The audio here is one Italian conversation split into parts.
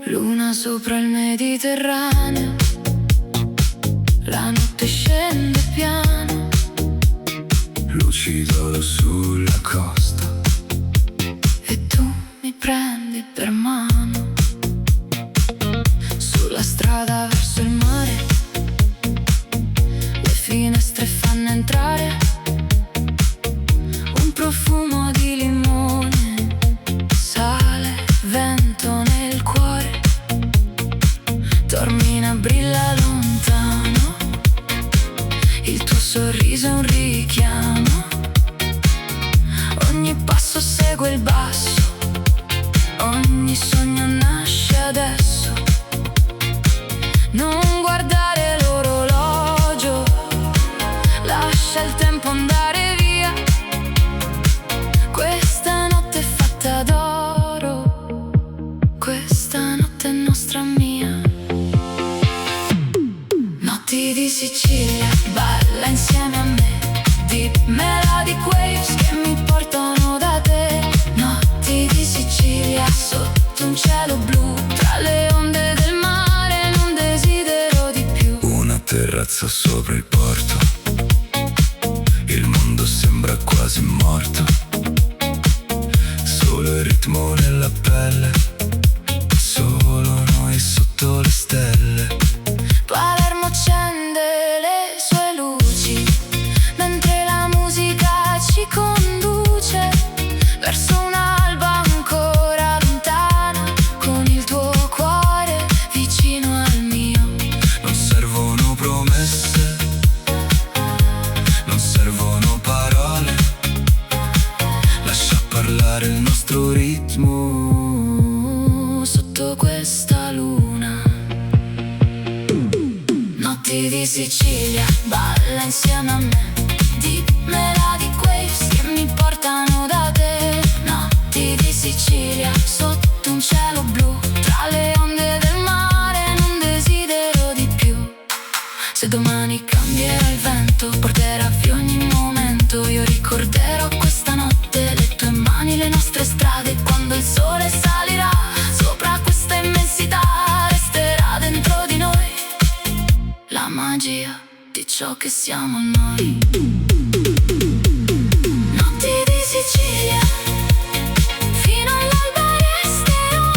Luna sopra il Mediterraneo, la notte scende piano, lucido sulla costa, e tu mi prendi per mano. Sulla strada verso il mare, le finestre fanno entrare un profumo di limone, sale, vento nel cuore. Tormina brilla lontano, il tuo sorriso è un richiamo. Ogni passo segue il basso, ogni sogno nasce adesso. Non guardare l'orologio, lascia il tempo andare via. Questa notte è fatta d'oro, questa notte è nostra mia. Notti di Sicilia, balla insieme a me, deep melodic waves che mi portano da te. Notti di Sicilia, sotto un cielo blu, tra le onde del mare, non desidero di più. una terrazza sopra il porto, il mondo sembra quasi morto, solo il ritmo nella pelle, solo noi sotto le stelle. Palermo accende le sue luci, mentre la musica ci conduce verso un'alba ancora lontana, con il tuo cuore vicino al mio. Non servono promesse, non servono parole, lascia parlare il nostro ritmo Sotto questa luna. Notti di Sicilia, balla insieme a me, deep melodic waves che mi portano da te. Notti di Sicilia, sotto un cielo blu, tra le onde del mare, non desidero di più. Se domani cambierà il vento, porterà via ogni momento, io ricorderò questa notte, le tue mani, le nostre strade. Quando il sole salirà sopra questa immensità, resterà dentro di noi la magia di ciò che siamo noi. Notti di Sicilia, fino all'alba resterò.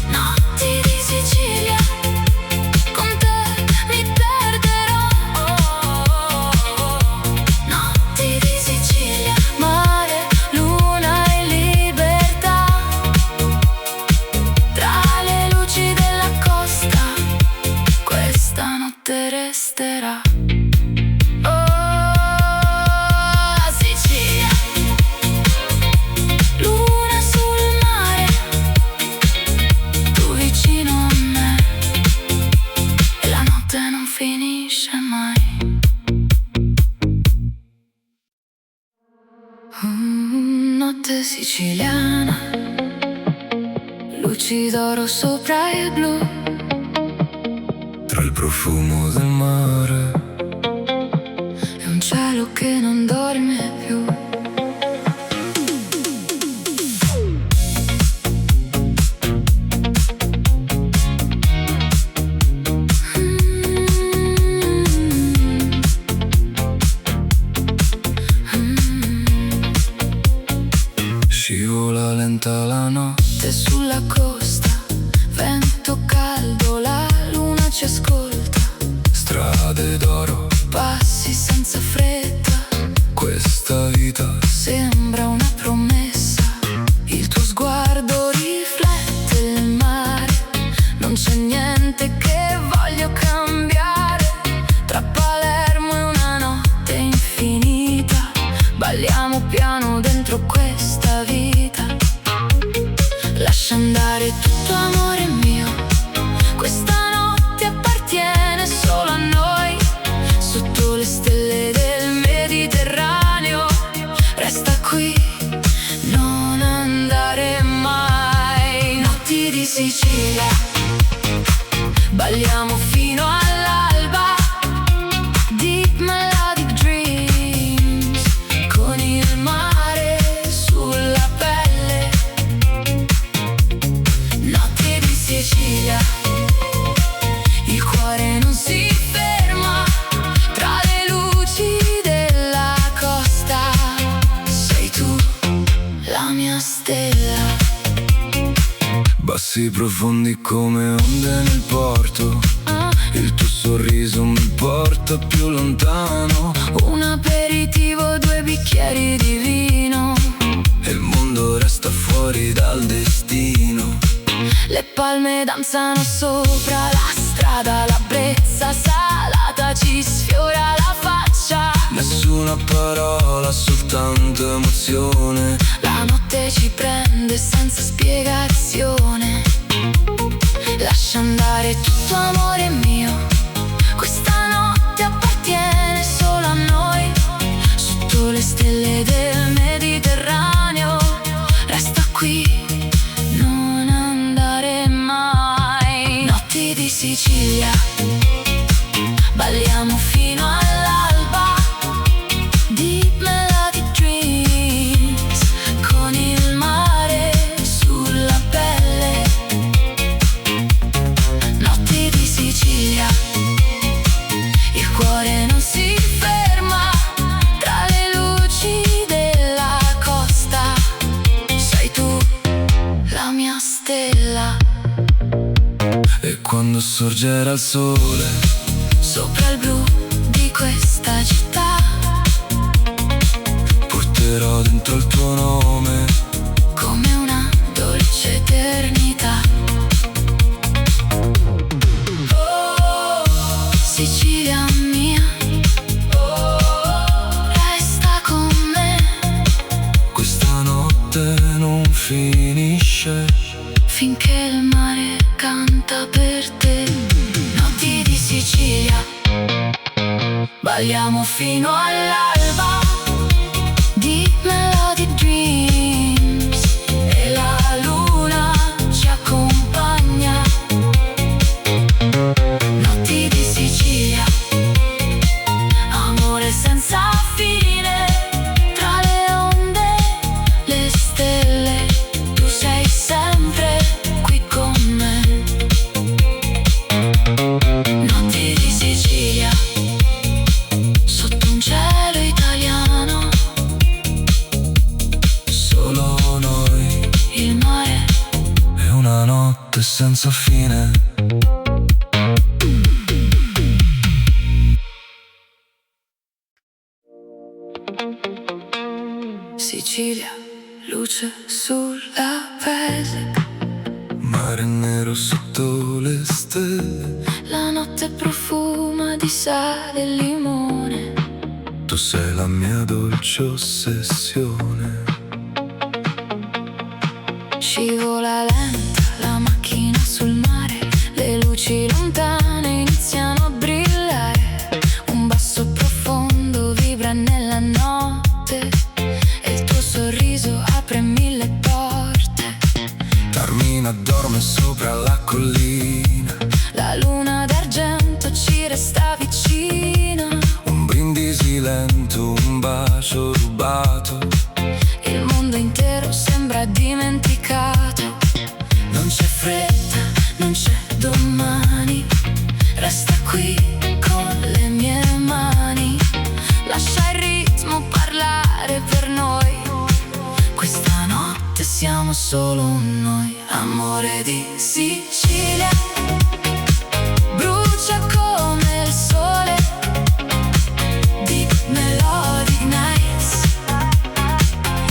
Notti di Sicilia, con te mi perderò. Notti di Sicilia, mare, luna e libertà, tra le luci della costa, questa notte resterà. Oh, Sicilia, luna sul mare, tu vicino a me, e la notte non finisce mai. Notte siciliana, luci d'oro sopra il blu, tra il profumo del mare, è un cielo che non dorme più. scivola lenta la notte, Sulla costa, vento caldo, la luna ci ascolta, strade d'oro, passi senza fretta, questa vita sembra una promessa. Il tuo sguardo riflette il mare, non c'è niente che voglio cambiare. Tra Palermo e una notte infinita, balliamo piano dentro questa vita. Lascia andare tutto, amore mio, questa notte appartiene solo a noi. Sotto le stelle del Mediterraneo, resta qui, non andare mai. Notti di Sicilia, balliamo fino all'alba, deep melodic dreams, con il mare sulla pelle. mia stella. Bassi profondi come onde nel porto, il tuo sorriso mi porta più lontano. Un aperitivo, 2 bicchieri di vino, E il mondo resta fuori dal destino. le palme danzano sopra la strada, la brezza salata ci sfiora la faccia. Nessuna parola, soltanto emozione. La notte ci prende senza spiegazione. Lascia andare tutto, amore mio, questa notte appartiene solo a noi. Sotto le stelle del Mediterraneo, resta qui, non andare mai. Notti di Sicilia, balliamo fino all'alba. Deep Melody Dreams, con il mare sulla pelle. Notti di Sicilia, il cuore non si ferma tra le luci della costa. Sei tu la mia stella. E quando sorgerà il sole Sopra il blu di questa città, porterò dentro il tuo nome. come una dolce eternità. Oh, Sicilia mia, resta con me Questa notte non finisce finché il mare canta per te. Notti di Sicilia, balliamo fino all'alba. Deep Melody Dreams, e la luna ci accompagna. Notti di Sicilia, amore senza fine, tra le onde, le stelle, tu sei sempre qui con me. Notti di Sicilia, sotto un cielo italiano, solo noi. il mare. È una notte senza fine. Sicilia, luce sulla pelle, Mare nero sotto le stelle. la notte profuma di sale e limone. Tu sei la mia dolce ossessione. Scivola lenta la macchina sul mare, le luci lontane iniziano a brillare. Un basso profondo vibra nella notte, e il tuo sorriso apre 1000 porte. Carmina dorme sopra la collina. La luna d'argento ci resta vicina. Un brindisi lento, un bacio rubato. Il mondo intero sembra dimenticato. Non c'è fretta, non c'è domani. Resta qui con le mie mani. Lascia il ritmo parlare per noi. Questa notte siamo solo noi. Amore di Sicilia, brucia come il sole. Deep Melody Nights,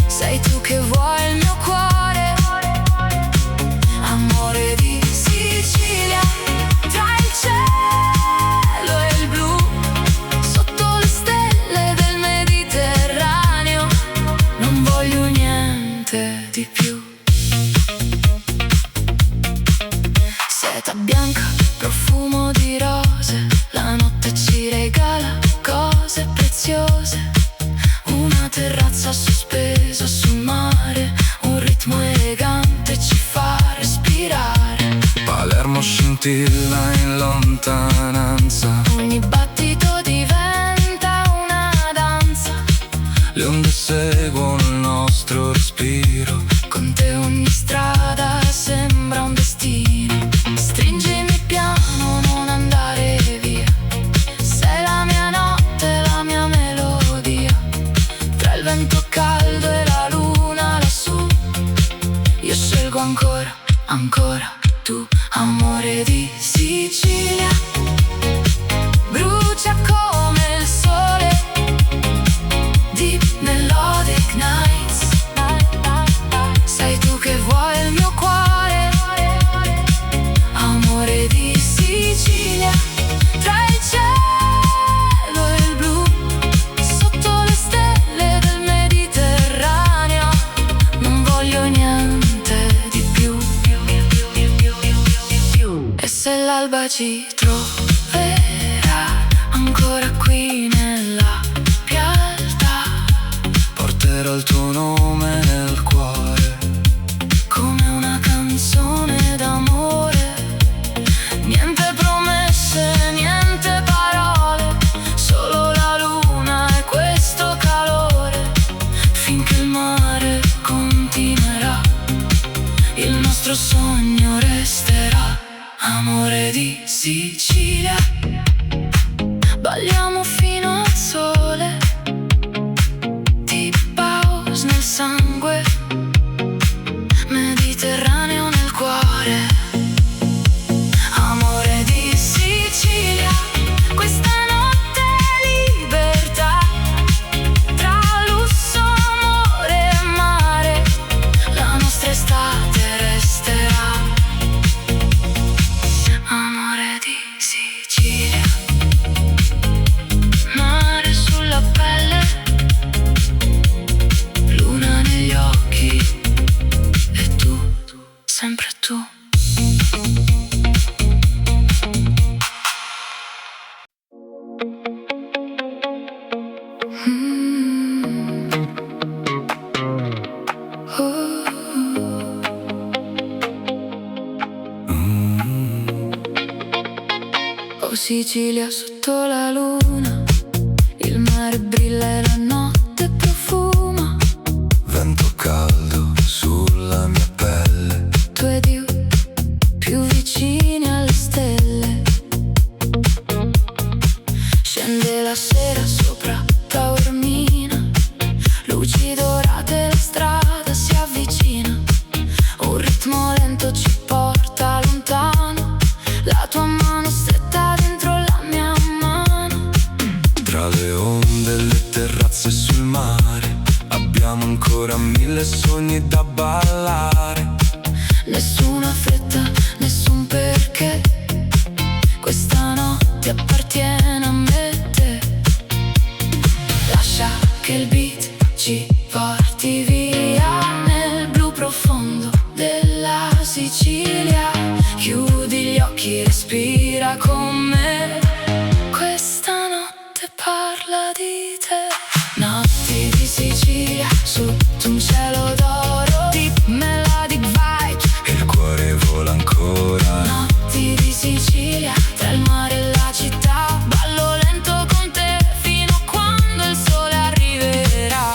sei tu che vuoi il mio cuore. Amore di Sicilia, tra il cielo e il blu, sotto le stelle del Mediterraneo, non voglio niente di più. Seta bianca, profumo di rose, la notte ci regala cose preziose. Una terrazza sospesa sul mare, un ritmo elegante ci fa respirare. Palermo scintilla in lontananza. Ogni battito diventa una danza. Le onde seguono il nostro respiro. Con te ogni strada sembra un destino. Stringimi piano, non andare via. Sei la mia notte, la mia melodia. Tra il vento caldo e la luna lassù, ancora, ancora tu, amore di Sicilia. Brucia come il sole, Deep Melodic Nights. Sei tu che vuoi il mio cuore, amore di Sicilia. Tra il cielo e il blu, sotto le stelle del Mediterraneo, non voglio niente di più. E se l'alba ci troverà ancora qui nella piazza, porterò il tuo nome nel cuore, come una canzone d'amore. Niente promesse, niente parole, solo la luna e questo calore. Finché il mare continuerà, il nostro sogno resterà, amore di Sicilia. Balliamo fino al sole, deep house nel sangue, Mediterraneo nel cuore, amore di Sicilia. Questa notte è libertà, tra lusso, amore e mare, la nostra estate resterà, amore di Sicilia. Mare sulla pelle, luna negli occhi, e tu, sempre tu. Oh Sicilia sotto la luna, il mare brilla e la notte profuma. vento caldo sulla mia pelle, Tu ed io più vicini alle stelle. Scende la sera sopra Taormina, luci dorate, la strada si avvicina. Un ritmo lento ci porta lontano, la tua mano stretta dentro la mia mano. tra le onde e le terrazze sul mare, abbiamo ancora 1000 sogni da ballare. Nessuna fretta, nessun perché, questa notte appartiene a me e te. Lascia che il beat ci porti via nel blu profondo della Sicilia. Chiudi gli occhi, respira con me, questa notte parla di te. Notti di Sicilia sotto un cielo d'oro, deep melodic vibes, E il cuore vola ancora. notti di Sicilia, tra il mare e la città. Ballo lento con te fino a quando il sole arriverà,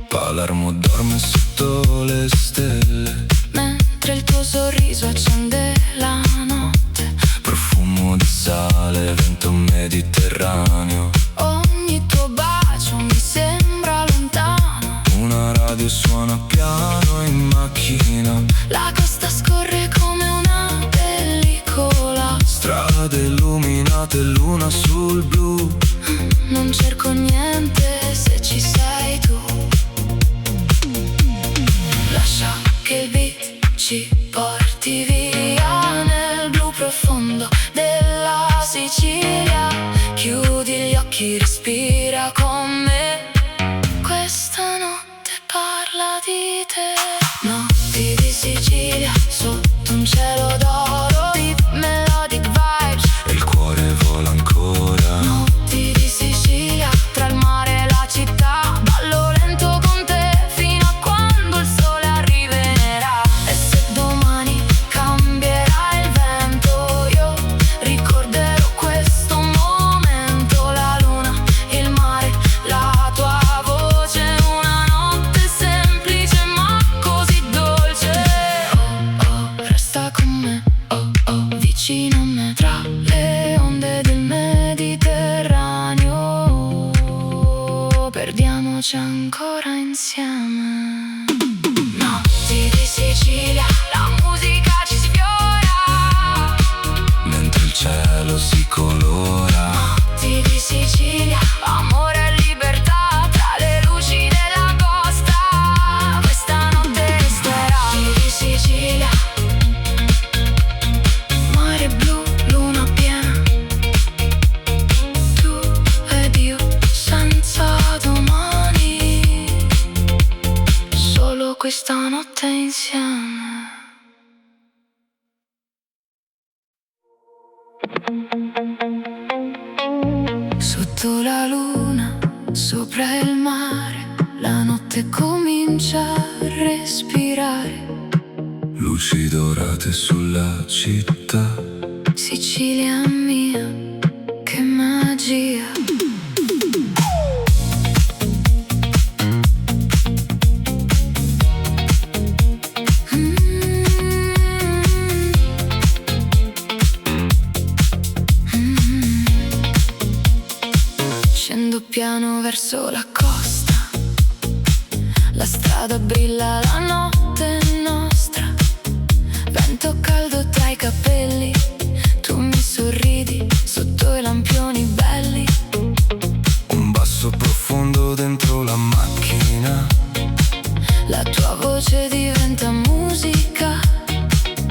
Palermo dorme sotto le stelle, mentre il tuo sorriso accende la notte. profumo di sale, vento mediterraneo. Ogni tuo bacio mi sembra lontano, Una radio suona piano in macchina, la costa scorre come una pellicola. strade illuminate, luna sul blu. Non cerco niente se ci sei tu. Lascia che il beat ci porti via nel blu profondo della Sicilia. Chiudi gli occhi, respira con me, questa notte parla di te. Notti di Sicilia sotto un cielo d'oro, deep melodic vibes, E il cuore vola ancora. notti di Sicilia, tra il mare e la città. Ballo lento con te fino a quando il sole arriverà. E se domani notte insieme. Sotto la luna, sopra il mare, la notte comincia a respirare. Luci dorate sulla città. Sicilia mia, che magia. Scendo piano verso la costa, la strada brilla, la notte è nostra. Vento caldo tra i capelli, tu mi sorridi sotto i lampioni belli. Un basso profondo dentro la macchina, La tua voce diventa musica.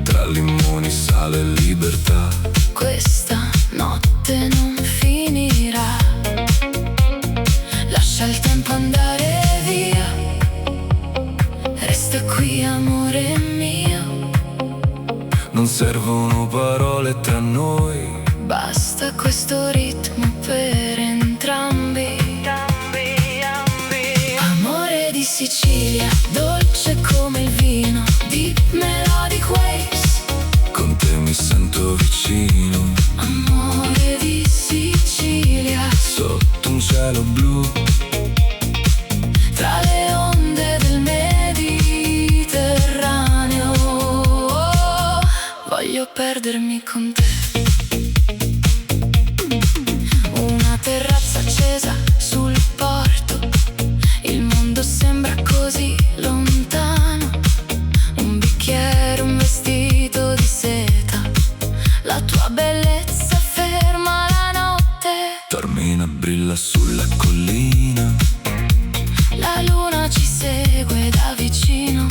tra limoni, sale e libertà. Questa notte non finirà. Lascia il tempo andare via. Resta qui, amore mio. Non servono parole tra noi. Basta questo ritmo per entrambi. Amore di Sicilia, dolce come il vino, Deep Melodic Waves. Con te mi sento vicino, Amore di Sicilia, sotto un cielo blu. tra le onde del Mediterraneo. Voglio perdermi con te. Una terrazza accesa sul porto, il mondo sembra così lontano. Un bicchiere, un vestito di seta, la tua bellezza ferma la notte. Taormina brilla sulla collina, La luna ci segue da vicino,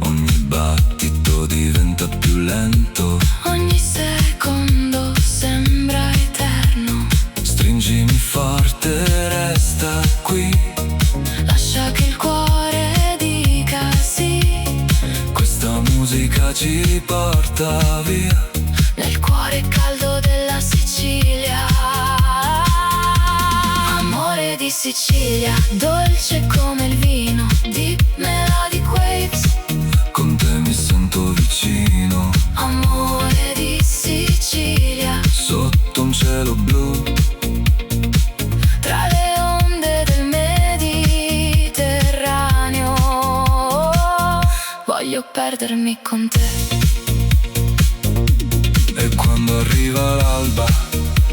ogni battito diventa più lento. ogni secondo sembra eterno. Stringimi forte, resta qui. Lascia che il cuore dica sì. Questa musica ci riporta via. Nel cuore caldo della Sicilia. Amore di Sicilia, dolce come il vino, Deep Melodic Waves. Con te mi sento vicino, Amore di Sicilia, sotto un cielo blu. tra le onde del Mediterraneo. Voglio perdermi con te. E quando arriva l'alba,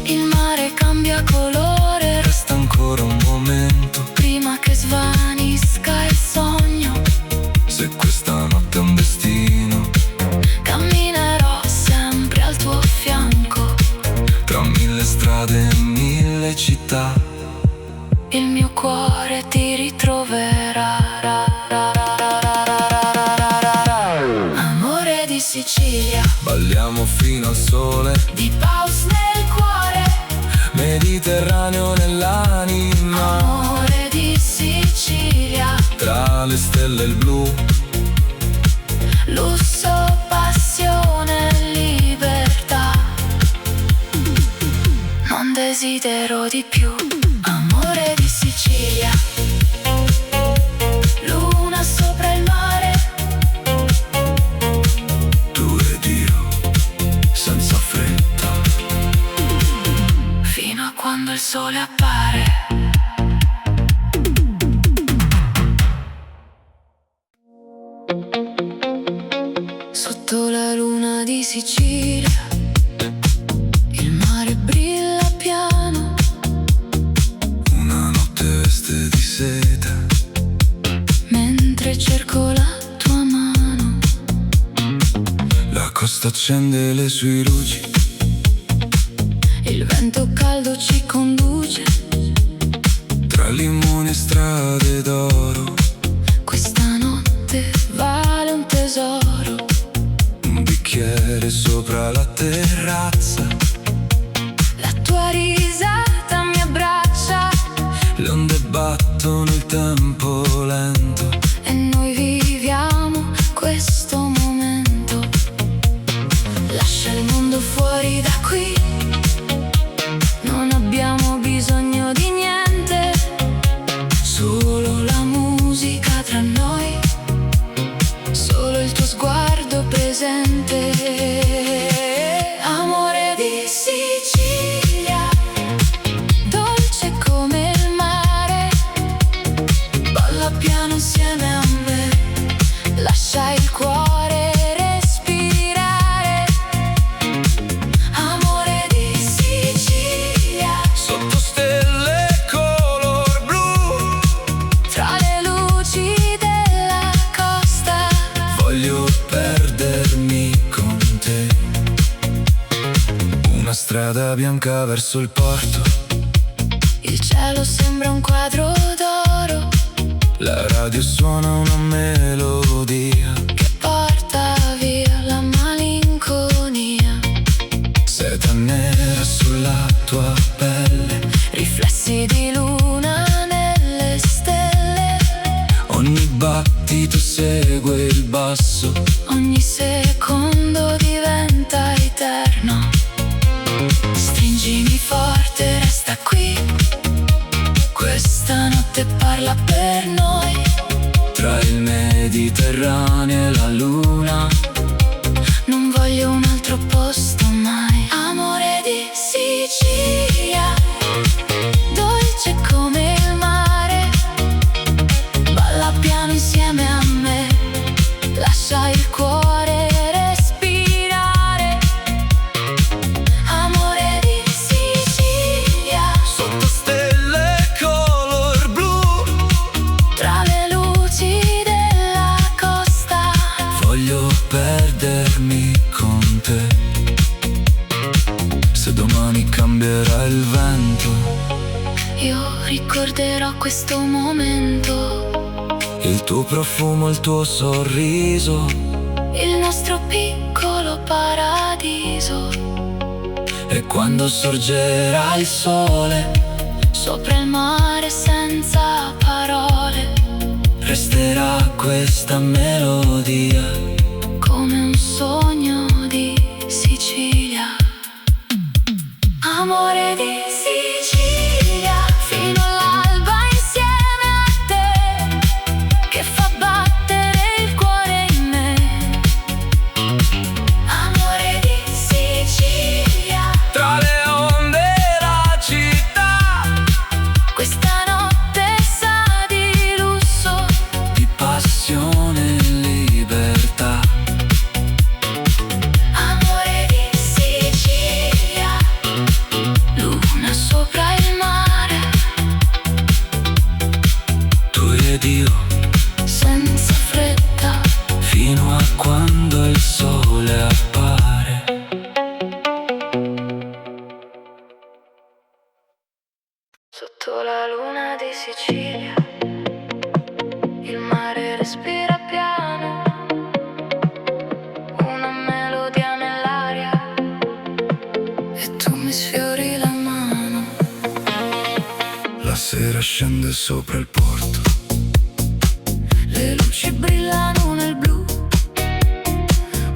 Il mare cambia colore resta ancora un momento. prima che svanisca il sogno. Se questa notte è un destino, Camminerò sempre al tuo fianco. tra mille strade e mille città. Il mio cuore ti ritroverà. Amore di Sicilia, Balliamo fino al sole, Deep House nel cuore. Mediterraneo nell'anima. Amore di Sicilia, Tra le stelle e il blu, lusso, passione, libertà. Non desidero di più. Amore di Sicilia, luna sopra il mare. tu ed io, senza fretta. Fino a quando il sole appare. Sotto la luna di Sicilia, il mare brilla piano. Una notte veste di seta, Mentre cerco la tua mano, la costa accende le sue luci. il vento caldo ci conduce. Tra limoni e strade d'oro, Questa notte vale un tesoro. un bicchiere sopra la terrazza. La tua risata mi abbraccia Le onde battono il tempo lento. e noi viviamo presente. Amore di Sicilia, dolce come il mare, balla piano insieme a me, lascia il cuore respirare. Amore di Sicilia, sotto stelle color blu, tra le luci della costa, voglio perdermi con te. Una strada bianca verso il porto, il cielo sembra un quadro d'oro la radio suona una melodia che porta via la malinconia. seta nera sulla tua pelle, Riflessi di luna nelle stelle, ogni battito segue il basso, ogni secondo diventa eterno. Stringimi forte, resta qui, questa notte parla per noi. tra il Mediterraneo e la luna. Non voglio un altro posto mai. Amore di Sicilia, dolce come il mare, balla piano insieme a me, lascia il cuore respirare. Amore di Sicilia, Sotto stelle color blu, tra le luci della costa, voglio perdermi con te. Se domani cambierà il vento, io ricorderò questo momento, il tuo profumo, il tuo sorriso, il nostro piccolo paradiso. e quando sorgerà il sole, Sopra il mare senza parole, resterà questa melodia. come un sogno di Sicilia. Amore di Sicilia, fino all'alba insieme a te, che fa battere il cuore in me. Amore di Sicilia, Tra le onde e la città, questa notte sa di lusso, di passione e libertà. amore di Sicilia, luna sopra il mare, Tu ed io, senza fretta, fino a quando il sole appare. sotto la luna di Sicilia, il mare respira piano, una melodia nell'aria, e tu mi sfiori la mano. La sera scende sopra il porto, Le luci brillano nel blu,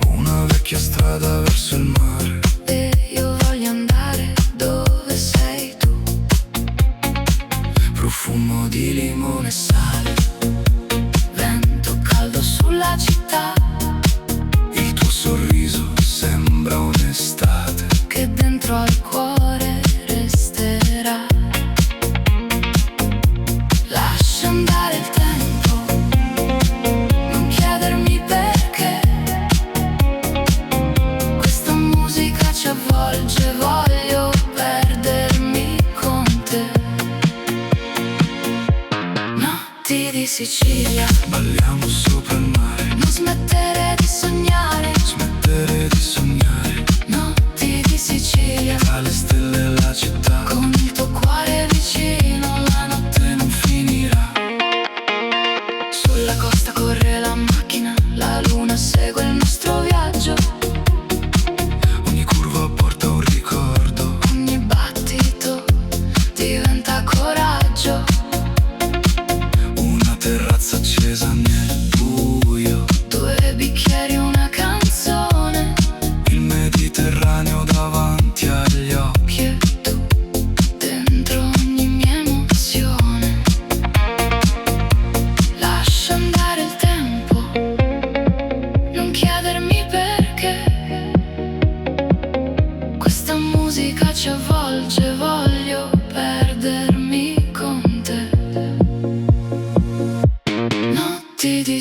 una vecchia strada verso il mare. e io voglio andare dove sei tu. Profumo di limone e sale, Vento caldo sulla città, il tuo sorriso sembra un'estate. che dentro al cuore resterà. Lascia andare il tempo, non chiedermi perché, questa musica ci avvolge, voglio perdermi con te. Notti di Sicilia, Balliamo sopra il mare, non smettere di sognare. smettere di sognare. Notti di Sicilia, Tra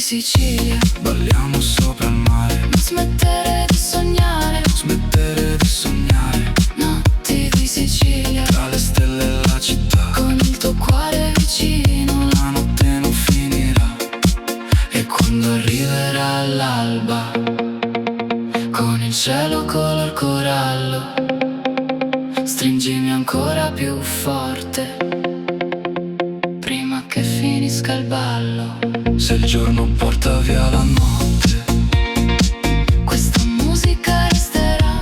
Sicilia, balliamo sopra il mare. non smettere di sognare, Non smettere di sognare. notti di Sicilia, Tra le stelle e la città, con il tuo cuore vicino. la notte non finirà. E quando arriverà l'alba, con il cielo color corallo, stringimi ancora più forte, prima che finisca il ballo. Se il giorno porta via la notte, Questa musica resterà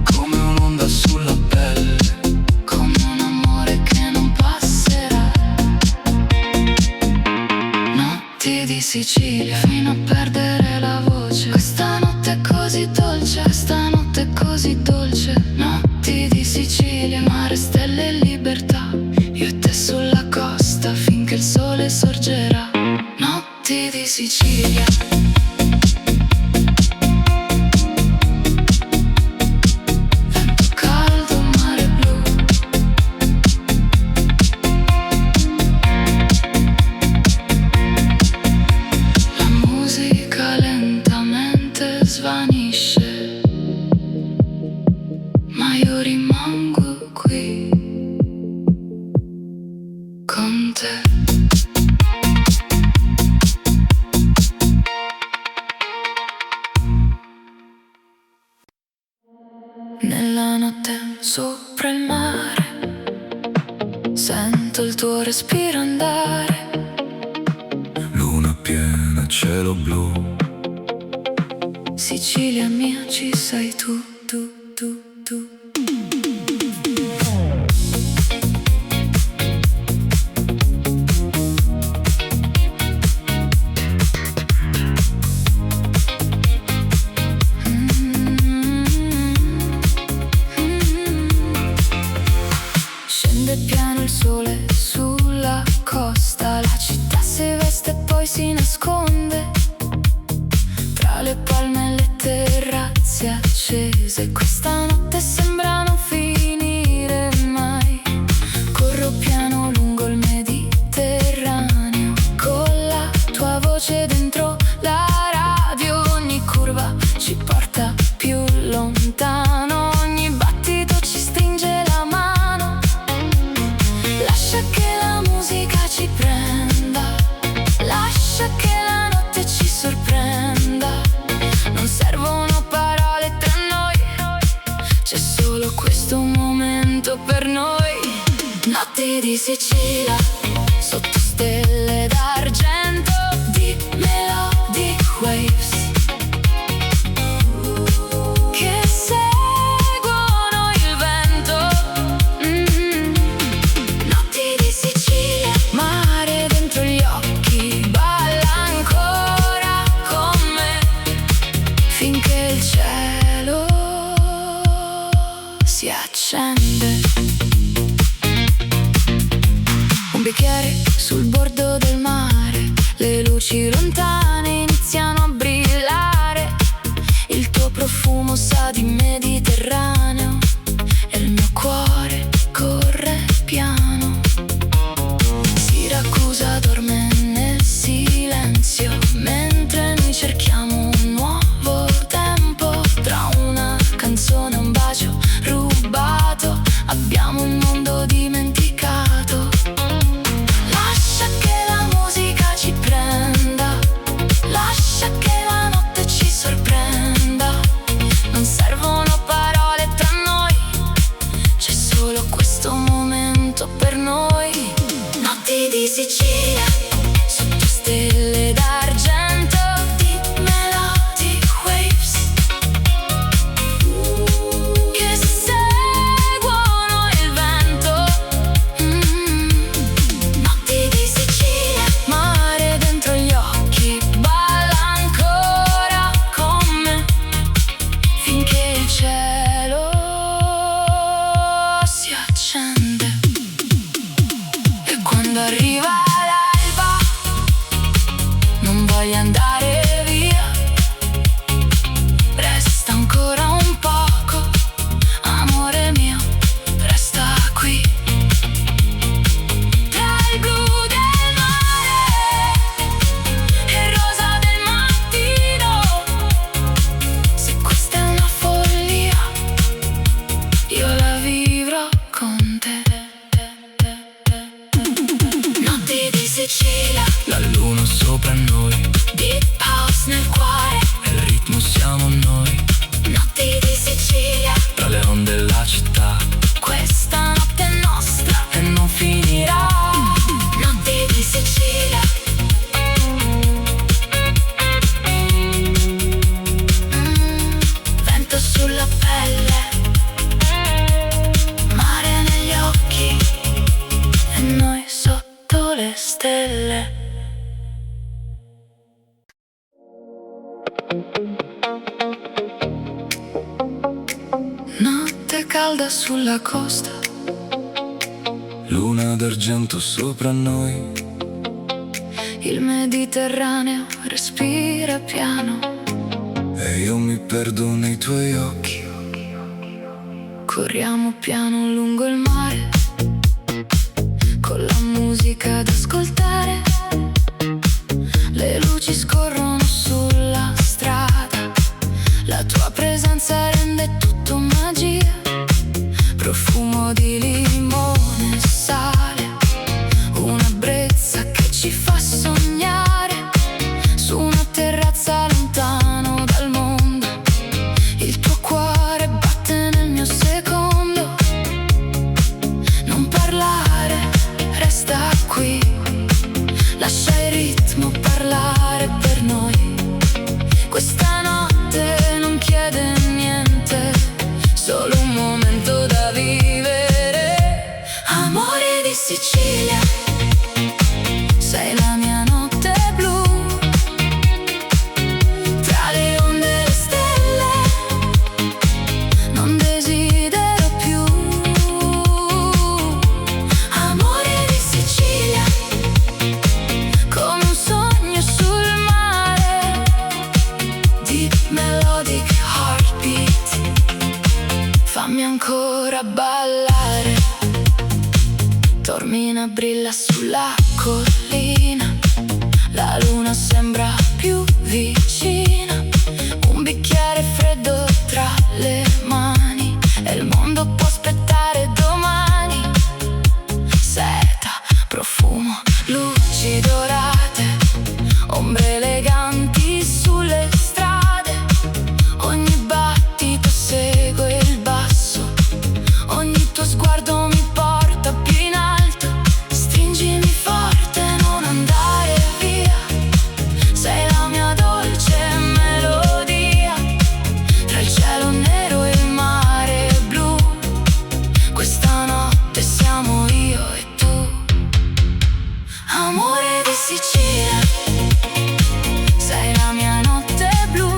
come un'onda sulla pelle, come un amore che non passerà. Notti di Sicilia, fino a perdere la voce. Questa notte è così dolce, questa notte è così dolce. Notti di Sicilia, mare, stelle e libertà. Io e te sulla costa finché il sole sorgerà. Notti di Sicilia. Vento caldo, mare blu. La musica lentamente svanisce, ma io rimango qui con te. Nella notte sopra il mare, sento il tuo respiro andare. luna piena, cielo blu. Sicilia mia, ci sei tu, tu, tu, tu. Scende piano il sole sulla costa, la città si veste e poi si nasconde tra le palme e le terrazze accese. Questa notte sembra non finire mai. Corro piano lungo il Mediterraneo, con la tua voce dentro la radio. Ogni curva ci porta più lontano, ogni battito ci stringe la mano. Lascia che la musica ci prenda, lascia che la notte ci sorprenda. Non servono parole tra noi, c'è solo questo momento per noi. Notti di Sicilia, sotto stelle d'argento, deep melodic waves che seguono il vento. Notti di Sicilia, mare dentro gli occhi, balla ancora con me finché il cielo si accende. Un bicchiere sul bordo del mare, Notte calda sulla costa, luna d'argento sopra noi. il Mediterraneo respira piano, E io mi perdo nei tuoi occhi. corriamo piano lungo il mare, con la musica ad ascoltare. Le luci scorrono sulla strada, la tua presenza rende tutto magia. Profumo di limone e sale, una brezza che ci fa sognare. Su una terrazza lontano dal mondo, il tuo cuore batte nel mio secondo. Non parlare, resta qui, lascia il ritmo parlare per noi. Questa notte non chiede niente, solo un momento da vivere. Amore di Sicilia, sei la mia notte blu, tra le onde e le stelle, non desidero più. Amore di Sicilia, come un sogno sul mare, deep melodic heartbeat, fammi ancora ballare. Tormina brilla sulla collina, la luna sembra più vicina. Un bicchiere freddo tra le mani, e il mondo può aspettare domani. Seta, profumo, luci dorate, ombre eleganti sulle strade. Ogni battito segue il basso, ogni tuo sguardo mi porta più in alto. Stringimi forte, non andare via, sei la mia dolce melodia, tra il cielo nero e il mare blu. Questa notte siamo io e tu. Amore di Sicilia, sei la mia notte blu,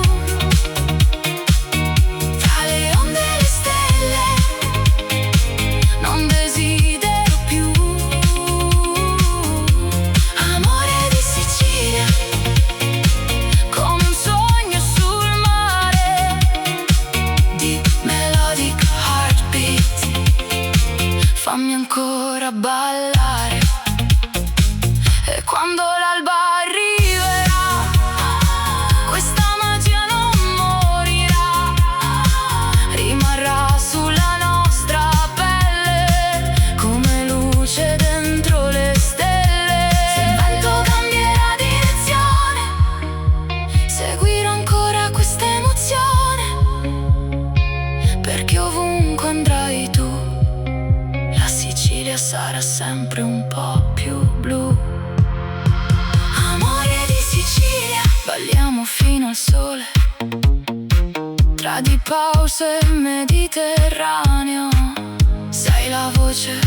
tra le onde e le stelle, non desidero più. Amore di Sicilia, come un sogno sul mare, deep melodic heartbeat, fammi ancora ballare. E quando l'alba arriverà, questa magia non morirà, rimarrà sulla nostra pelle come luce dentro le stelle. Se il vento cambierà direzione, seguirò ancora questa emozione, perché ovunque andrai tu, la Sicilia sarà sempre un po' più blu. Amore di Sicilia, balliamo fino al sole, tra di pause e Mediterraneo. Sei la voce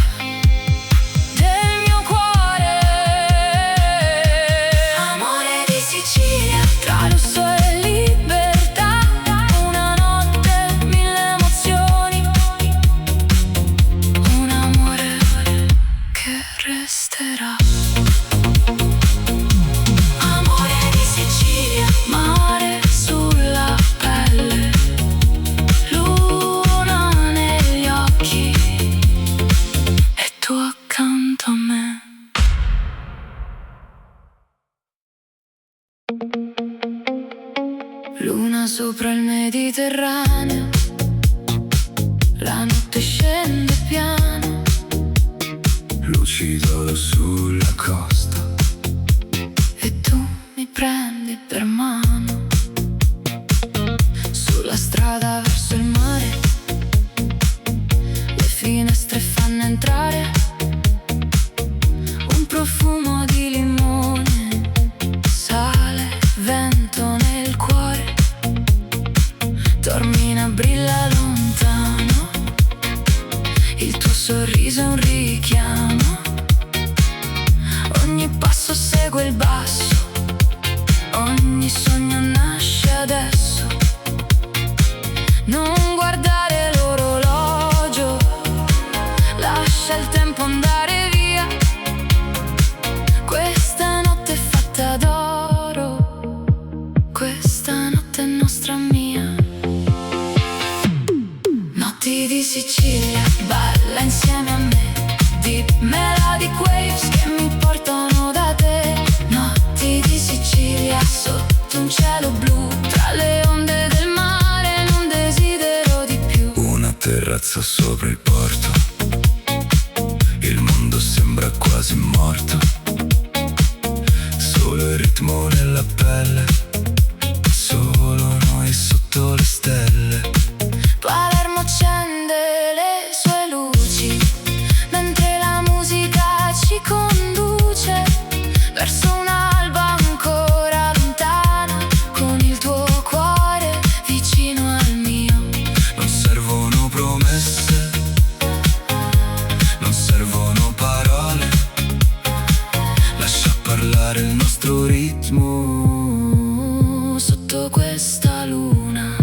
del mio cuore. Amore di Sicilia, tra lusso e libertà, una notte, mille emozioni, un amore che resterà. Amore di Sicilia, mare sulla pelle, luna negli occhi, e tu accanto a me. Luna sopra il Mediterraneo, la notte scende piano, Luci d'oro sulla costa. e tu mi prendi per mano. Sulla strada verso il mare, le finestre fanno entrare un profumo di limone, sale, vento nel cuore. Tormina brilla lontano, il tuo sorriso è un richiamo. Ogni passo segue il basso, ogni suono terrazza sopra il porto. Il mondo sembra quasi morto, solo il ritmo nella pelle, solo noi sotto le stelle. Palermo accende le sue luci, mentre la musica ci conduce verso un'alba ancora lontana, con il tuo cuore vicino al mio. Non servono promesse, non servono parole, lascia parlare il nostro ritmo Sotto questa luna,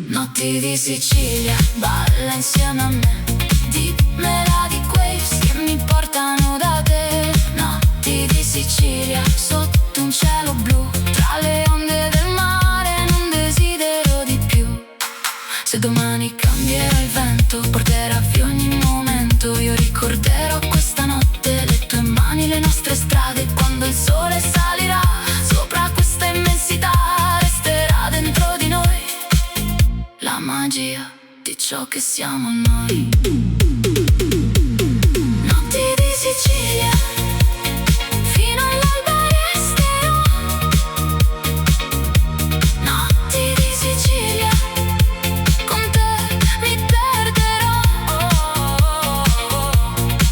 notti di Sicilia, balla insieme a me. Deep melodic waves che mi portano da te. Notti di Sicilia, sotto un cielo blu, tra le onde del mare non desidero di più. Se domani cambierà il vento, porterà via ogni momento, io ricorderò questa notte, le tue mani, le nostre strade. Quando il sole salirà sopra questa immensità, resterà dentro di noi la magia di ciò che siamo noi. Notti di Sicilia, fino all'alba resterò. Notti di Sicilia, con te mi perderò.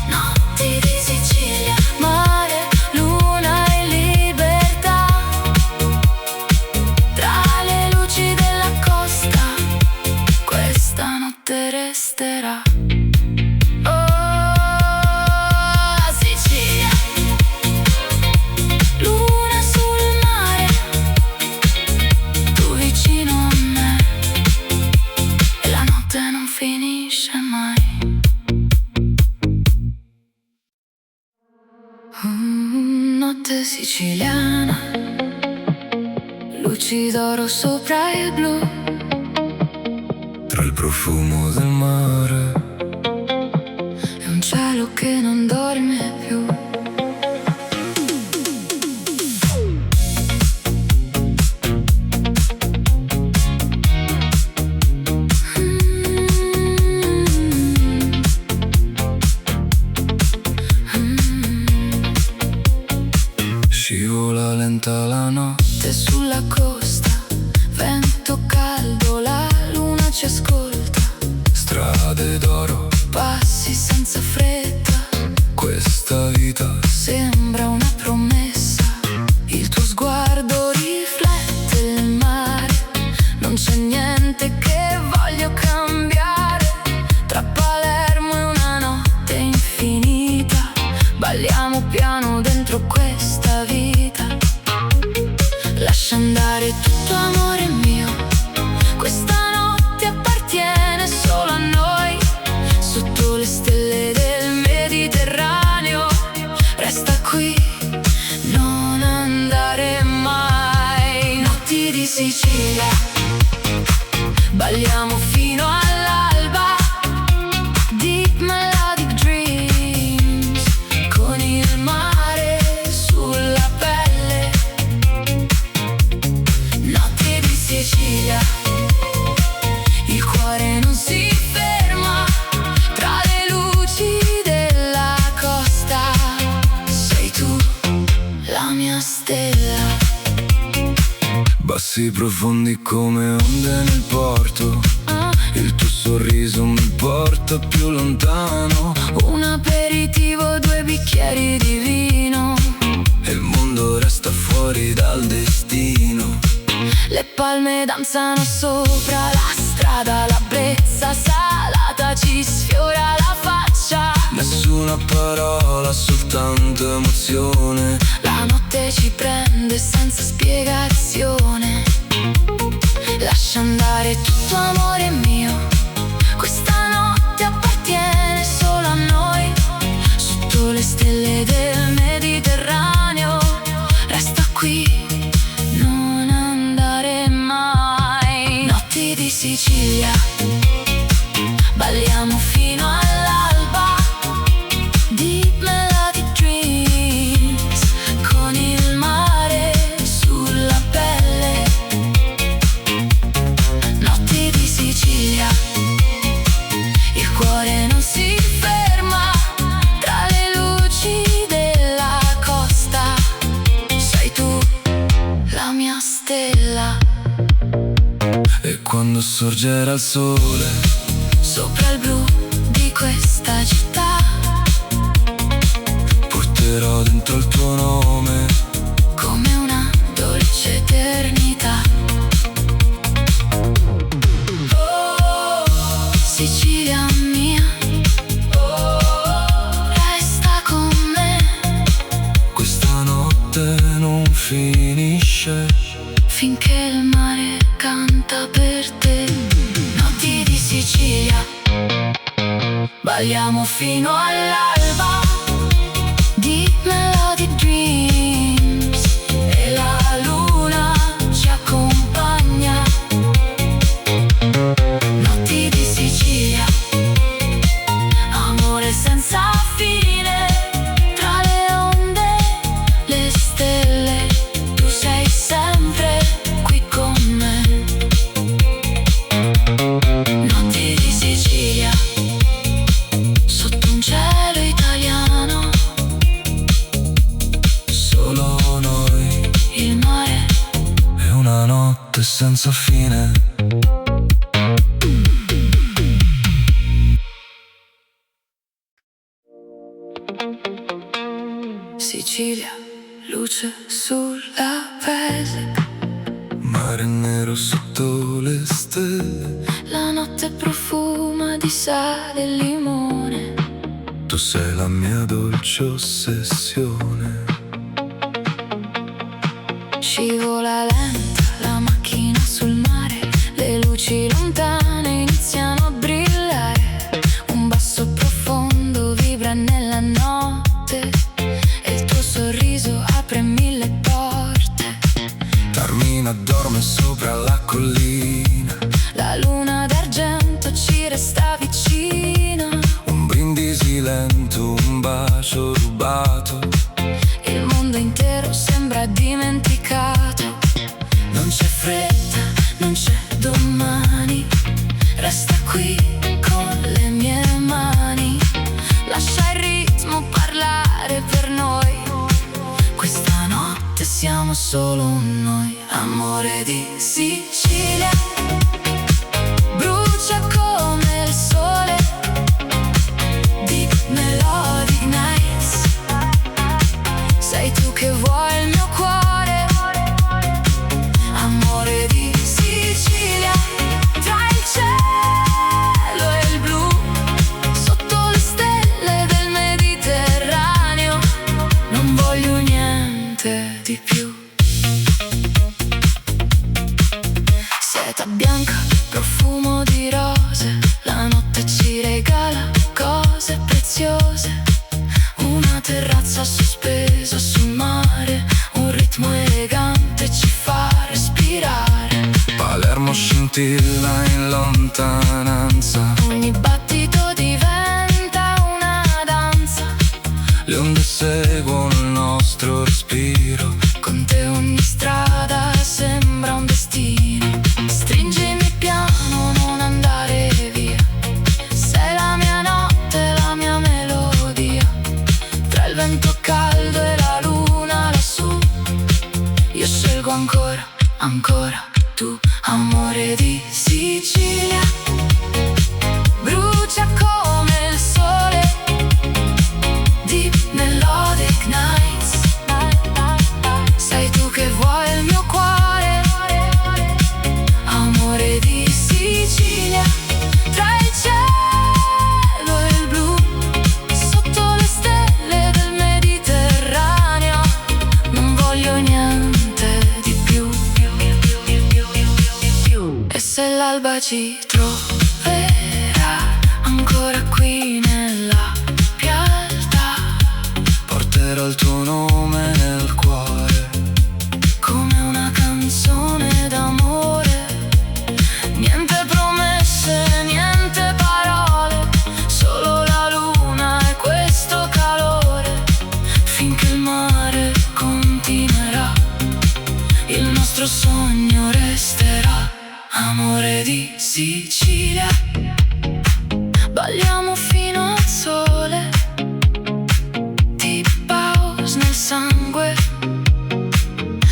Notti di Sicilia, mare, luna e libertà, tra le luci della costa questa notte resterà. Oh, Sicilia, luna sul mare, tu vicino a me, e la notte non finisce mai. Notte siciliana, luci d'oro sopra il blu, tra il profumo del mare. è un cielo che non dorme più. Scivola lenta la notte, Sulla costa, vento caldo, la luna ci ascolta, strade d'oro, passi senza fretta, questa vita sembra una promessa. Il tuo sguardo riflette il mare, non c'è niente che voglio cambiare. Tra Palermo e una notte infinita, balliamo piano dentro questa vita. Lascia andare tutto, amore mio, questa notte appartiene solo a noi. Sotto le stelle del Mediterraneo, resta qui, non andare mai. Notti di Sicilia, balliamo fino all'alba. Deep melodic dreams, con il mare sulla pelle. Notti di Sicilia, il cuore non si ferma, tra le luci della costa, sei tu la mia stella. bassi profondi come onde nel porto. Il tuo sorriso mi porta più lontano. Un aperitivo, 2 bicchieri di vino, E il mondo resta fuori dal destino. le palme danzano sopra la strada, la brezza salata ci sfiora la faccia. Nessuna parola, soltanto emozione. La notte ci prende senza spiegazione. Lascia andare tutto, amore mio, questa notte appartiene solo a noi. Sotto le stelle del Mediterraneo, resta qui, non andare mai. Notti di Sicilia, balliamo fino all'alba. Deep melodic dreams, con il mare sulla pelle. Notti di Sicilia, la mia stella. E quando sorgerà il sole Sopra il blu di questa città porterò dentro il tuo nome, come una dolce eternità. Oh, Sicilia mia, resta con me. questa notte non finisce Finché il mare canta per te. Notti di Sicilia, balliamo fino all'alba di Melody Dreams. E la luna ci accompagna. Notti di Sicilia, amore senza fine. Tra le onde, le stelle, tu sei sempre qui con me. Notti di Sicilia, sotto un cielo italiano, solo noi, il mare. è una notte senza fine. Sicilia, luce sulla pelle. Mare nero sotto le stelle, La notte profuma di sale e limone. tu sei la mia dolce ossessione. Scivola lenta la macchina sul mare. Le luci lontane iniziano a brillare. Un basso profondo vibra nella notte. E il tuo sorriso apre mille porte. Carmina dorme sopra la collina, La luna d'argento ci resta vicina. un brindisi lento, un bacio rubato. Il mondo intero sembra dimenticato. Non c'è fretta, non c'è domani. Resta qui con le mie mani. Lascia il ritmo parlare per noi. Questa notte siamo solo noi. Amore di Sicilia, brucia come il sole. Deep Melodic Nights, sei tu che vuoi il mio cuore. Amore di Sicilia, tra il cielo e il blu, sotto le stelle del Mediterraneo, non voglio niente di più. Seta bianca, profumo di rose, la notte ci regala cose preziose. Una terrazza sospesa sul mare, un ritmo elegante ci fa respirare. Palermo scintilla in lontananza, Ogni battito diventa una danza. le onde seguono il nostro respiro. Con te ogni strada sembra un destino. Stringimi piano, non andare via. Sei la mia notte, la mia melodia. Tra il vento caldo e la luna lassù, io scelgo ancora, ancora tu. Amore di Sicilia, brucia come il sole. Deep Melodic Nights, sei tu che vuoi il mio cuore. Amore di Sicilia, tra il cielo e il blu, sotto le stelle del Mediterraneo, non voglio niente di più. E se l'alba ci troverà ancora qui nella pianeta, Porterò il tuo nome nel cuore, come una canzone d'amore. Niente promesse, niente parole, solo la luna e questo calore. Finché il mare continuerà, il nostro sogno resterà. Amore di Sicilia, balliamo fino al sole. Deep house nel sangue,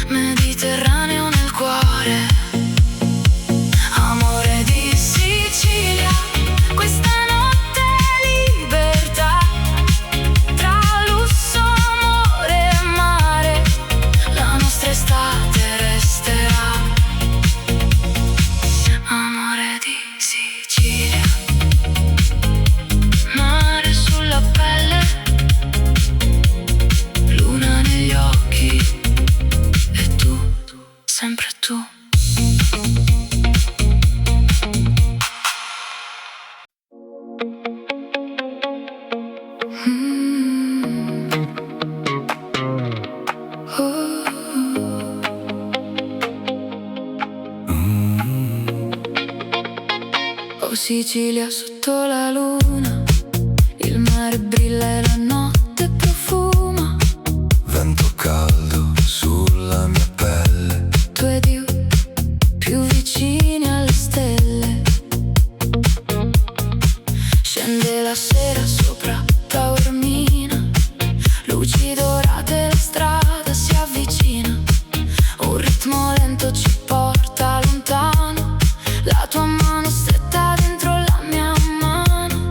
Mediterraneo Sicilia sotto la luna, il mare brilla e la notte profuma. Vento caldo sulla mia pelle, Tu ed io più vicini alle stelle. Scende la sera sopra Taormina, luci dorate, la strada si avvicina. Un ritmo lento ci porta lontano, la tua mano stretta dentro la mia mano.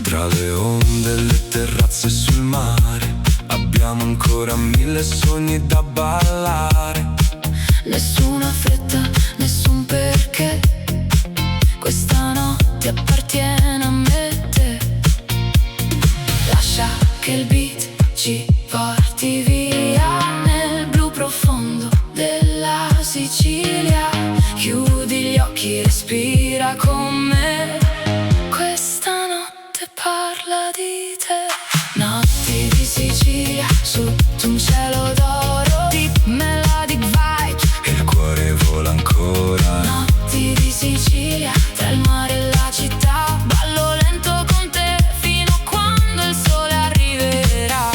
tra le onde e le terrazze sul mare, abbiamo ancora 1000 sogni da ballare. Nessuna fretta, nessun perché, questa notte appartiene a me e te. Lascia che il beat ci porti via nel blu profondo della Sicilia. Chiudi gli occhi, respira con me, questa notte parla di te. Notti di Sicilia sotto un cielo d'oro, deep melodic vibes, Il cuore vola ancora. notti di Sicilia, tra il mare e la città. Ballo lento con te fino a quando il sole arriverà.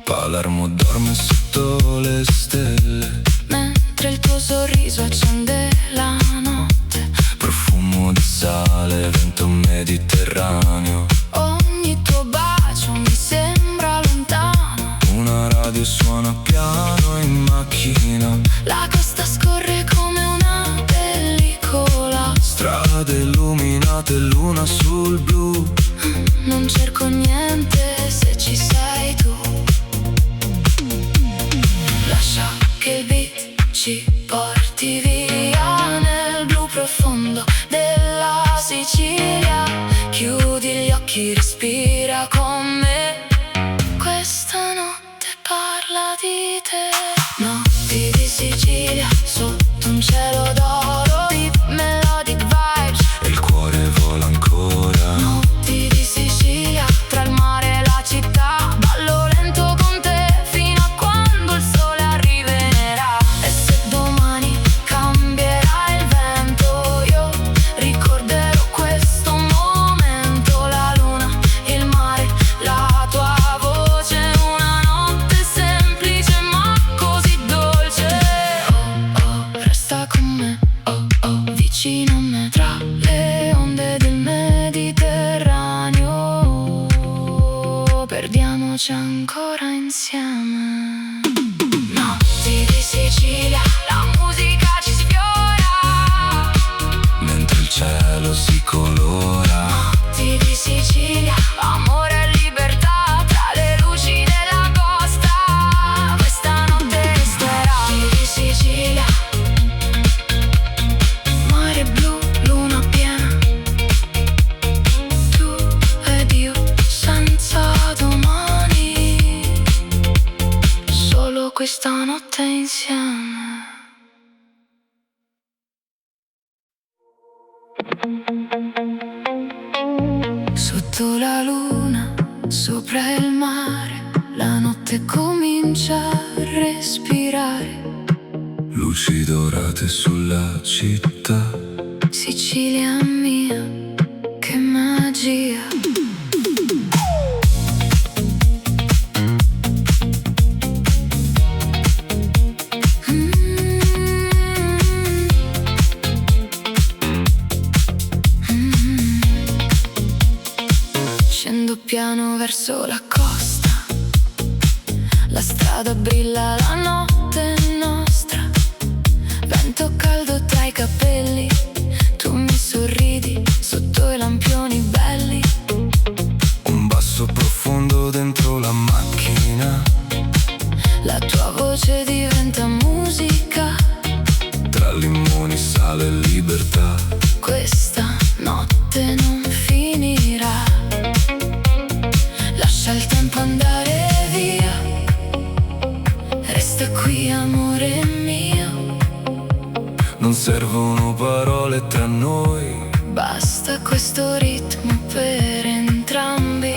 Palermo dorme sotto le stelle, Mentre il tuo sorriso accende la notte. profumo di sale, vento mediterraneo. Ogni tuo bacio mi sembra lontano. Una radio suona piano in macchina, La costa scorre come una pellicola. strade illuminate, luna sul blu. Non cerco niente se ci sei tu. Lascia che il beat ci porti via nel blu profondo della Sicilia. Chiudi gli occhi, respira con me, questa notte parla di te. Notti di Sicilia sotto un cielo d'oro, deep melodic vibes. Il cuore vola ancora. Notti di Sicilia, tra il mare e la città. Ballo lento con te fino a quando il sole arriverà. E se domani cambierà il vento, io ricorderò questo momento. La luna, il mare, la tua voce. Una notte semplice ma così dolce. Oh oh, resta con me, oh oh, vicino a me, tra le onde del Mediterraneo. Perdiamoci ancora insieme. Notti di Sicilia, la musica ci sfiora. Mentre il cielo si colora, Notti di Sicilia, amore e libertà, tra le luci della costa. Questa notte resterà. Notti di Sicilia, mare blu, luna piena. Tu ed io senza domani, solo questa notte insieme. Sotto la luna, sopra il mare, la notte comincia a respirare. luci dorate sulla città. Sicilia mia, che magia. Scendo piano verso la costa, la strada brilla, la notte è nostra. Vento caldo tra i capelli, tu mi sorridi sotto i lampioni belli. Un basso profondo dentro la macchina, La tua voce diventa musica, tra limoni, sale e libertà. questa notte non finirà. Lascia il tempo andare via, resta qui amore mio. Non servono parole tra noi, Basta questo ritmo per entrambi.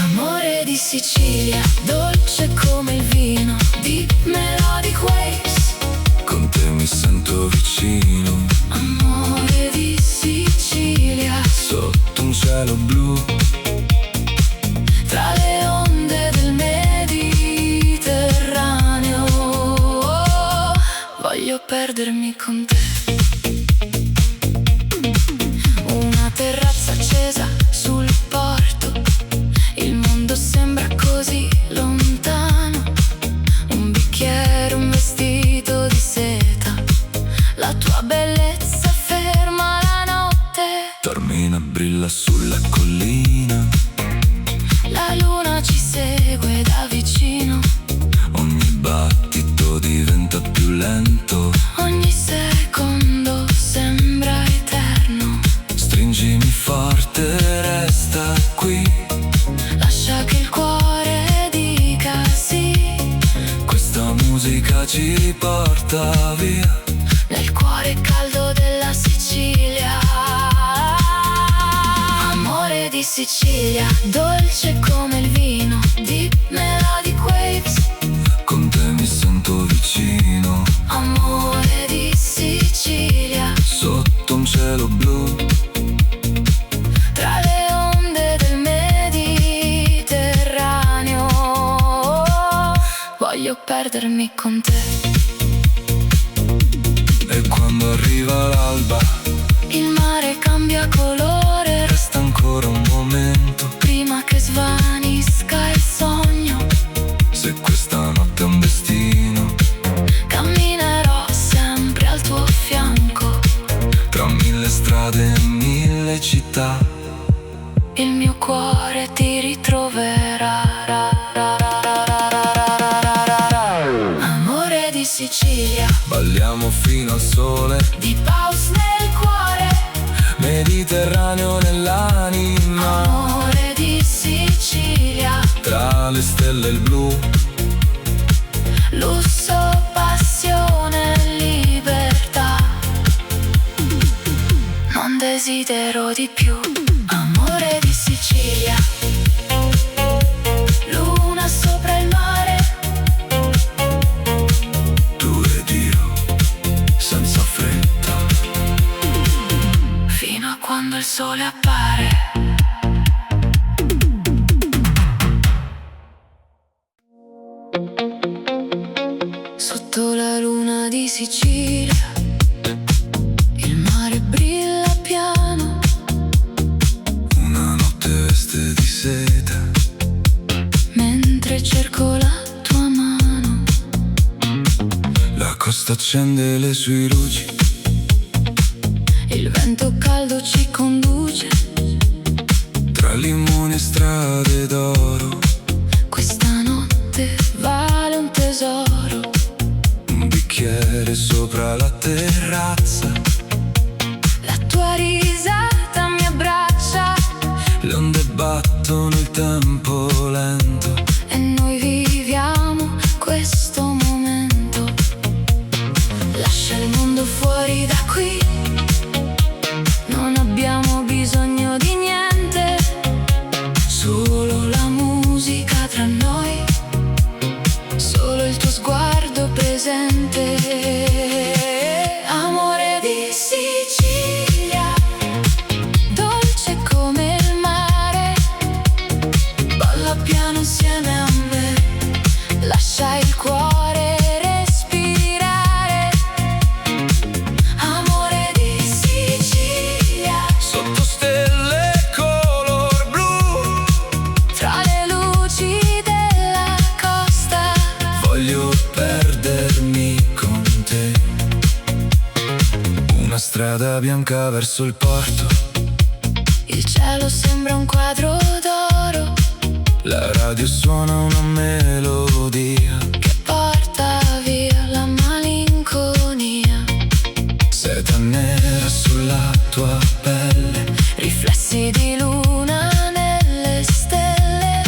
Amore di Sicilia, dolce come il vino, deep melodic waves. con te mi sento vicino. Amore perdermi con te. Una terrazza accesa sul porto, il mondo sembra così lontano. Un bicchiere, un vestito di seta, la tua bellezza ferma la notte. Taormina brilla sulla collina, la luna ci segue da vicino. ogni battito diventa più lento, Ogni secondo sembra eterno. stringimi forte, resta qui, Lascia che il cuore dica sì. questa musica ci porta via. Nel cuore caldo della Sicilia. Amore di Sicilia, dolce come il vino, deep melodic waves. Con te mi sento vicino, Amore di Sicilia, sotto un cielo blu, tra le onde del Mediterraneo. Voglio perdermi con te. e quando arriva l'alba Il mare cambia colore resta ancora un momento. prima che svanisca il sogno. Se questa notte è un destino, Camminerò sempre al tuo fianco. tra mille strade e mille città, Il mio cuore ti ritroverà. Amore di Sicilia, balliamo fino al sole, di paus nel cuore. Mediterraneo nell'anima, Amore di Sicilia, tra le stelle e il blu, lusso, passione, libertà. Non desidero di più. Amore di Sicilia, luna sopra il mare. tu ed io, senza fretta. Fino a quando il sole appare. Sotto la luna di Sicilia, il mare brilla piano. Una notte veste di seta, Mentre cerco la tua mano, la costa accende le sue luci, il vento caldo ci conduce. tra limoni e strade d'oro, Questa notte vale un tesoro. un bicchiere sopra la terrazza, La tua risata mi abbraccia le onde battono il tempo lento. e noi viviamo questo momento. Lascia il mondo fuori da qui, non abbiamo bisogno di niente, solo la musica tra noi, solo il tuo sguardo presente. Amore di Sicilia, dolce come il mare, balla piano insieme a me, lascia il cuore respirare. Amore di Sicilia, Sotto stelle color blu, tra le luci della costa. voglio perdermi con te. Una strada bianca verso il porto, Il cielo sembra un quadro d'oro la radio suona una melodia, che porta via la malinconia. seta nera sulla tua pelle, Riflessi di luna nelle stelle.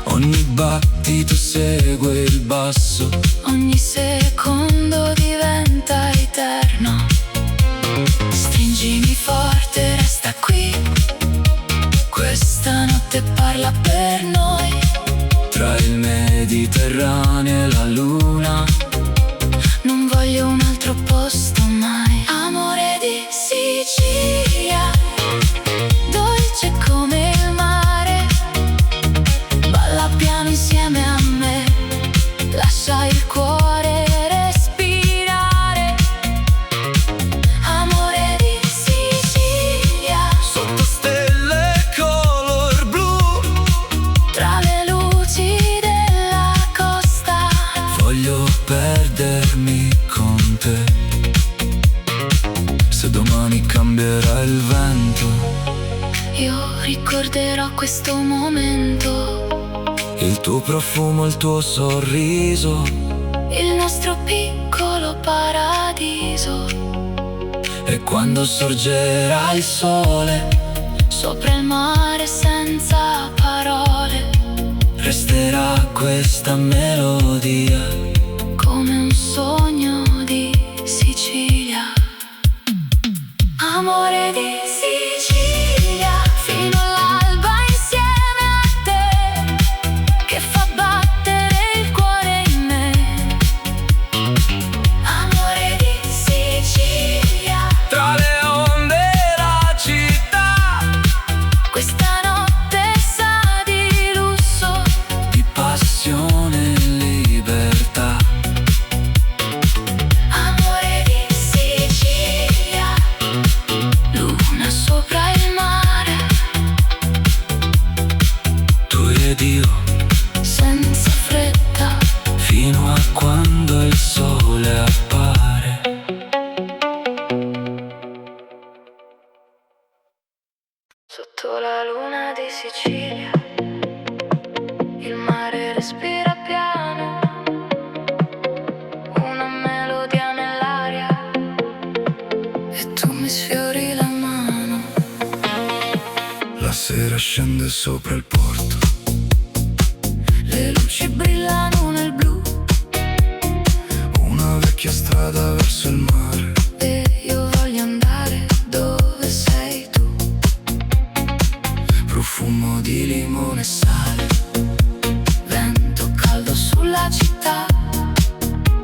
ogni battito segue il basso, Ogni secondo diventa eterno. Stringimi forte, resta qui. Questa notte parla per noi. tra il Mediterraneo e la luna, Non voglio un altro posto mai. Amore di Sicilia, dolce come il mare, balla piano insieme a me, lascia il cuore respirare. perdermi con te. Se domani cambierà il vento, io ricorderò questo momento, il tuo profumo, il tuo sorriso, il nostro piccolo paradiso. e quando sorgerà il sole, Sopra il mare senza parole, resterà questa melodia, come un sogno di Sicilia. Amore di Sicilia, fino all'alba insieme a te, che fa battere il cuore in me. Amore di Sicilia, tra le onde e la città, questa notte sa di lusso, di passione e libertà. amore di Sicilia, luna sopra il mare, Tu ed io, senza fretta, fino a quando il sole appare. sotto la luna di Sicilia, il mare respira piano, una melodia nell'aria, e tu mi sfiori la mano. La sera scende sopra il porto, Le luci brillano nel blu, una vecchia strada verso il mare. e io voglio andare dove sei tu. Profumo di limone e sale, Vento caldo sulla città,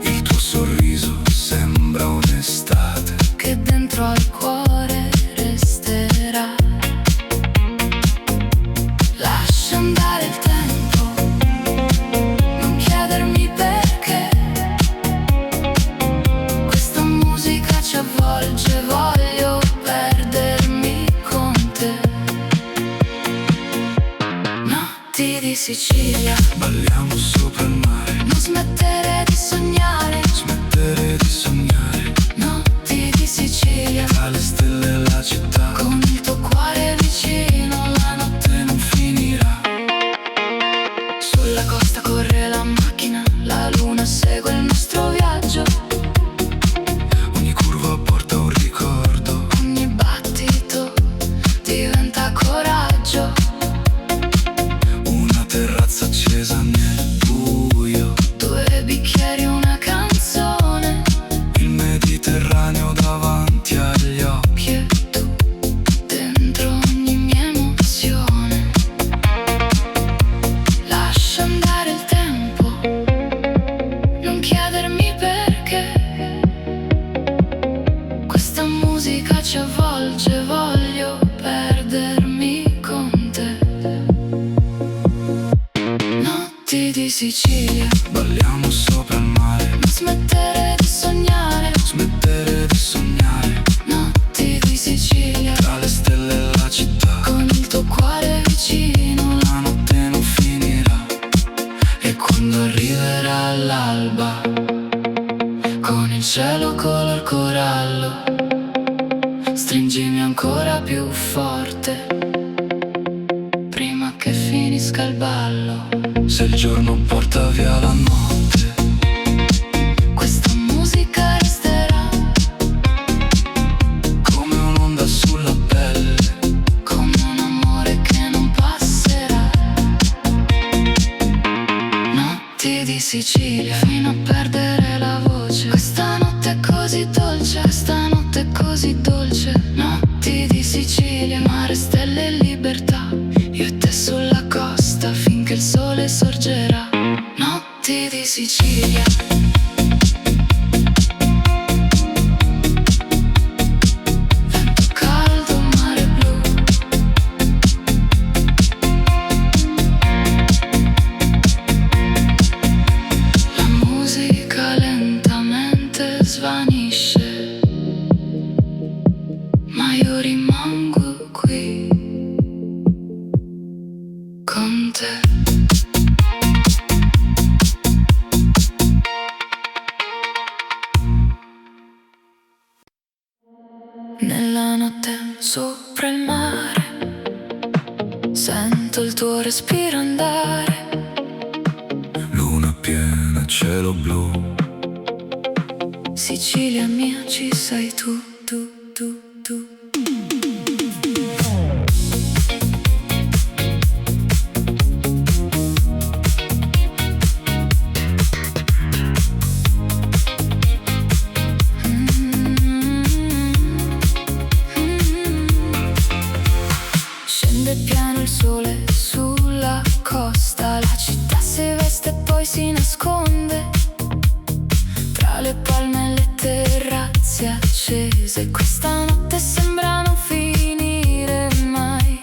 il tuo sorriso sembra un'estate. che dentro al cuore resterà. Lascia andare il tempo, non chiedermi perché, questa musica ci avvolge, voglio perdermi con te. Notti di Sicilia, Balliamo sopra il mare, non smettere di sognare. smettere di sognare, Notti di Sicilia, tra le stelle e la città, con il tuo cuore vicino, la notte e non finirà. sulla costa corre la macchina, la luna segue il nostro viaggio, Ogni curva porta un ricordo, ogni battito diventa coraggio. una terrazza accesa nel buio, 2 bicchieri, una canzone, il Mediterraneo davanti agli occhi. e tu dentro ogni mia emozione. Lascia andare il tempo, non chiedermi perché, questa musica ci avvolge, voglio perdermi con te. Notti di Sicilia, Balliamo sopra il mare, non smettere di sognare. smettere di sognare, Notti di Sicilia, tra le stelle e la città, con il tuo cuore vicino, la notte non finirà. E quando arriverà l'alba, con il cielo color corallo, stringimi ancora più forte, prima che finisca il ballo. se il giorno porta via la notte. Questa musica resterà Come un'onda sulla pelle, come un amore che non passerà. Notti di Sicilia, fino a perdere la voce. Questa notte è così dolce, questa notte è così dolce. Notti di Sicilia, mare, stelle e libertà, io e te sulla costa finché il sole sorgerà. Notti di Sicilia. Nella notte sopra il mare sento il tuo respiro andare. Luna piena, cielo blu. Sicilia mia, ci sei tu, tu, tu, tu. Scende piano il sole sulla costa, la città si veste e poi si nasconde tra le palme e le terrazze accese. Questa notte sembra non finire mai.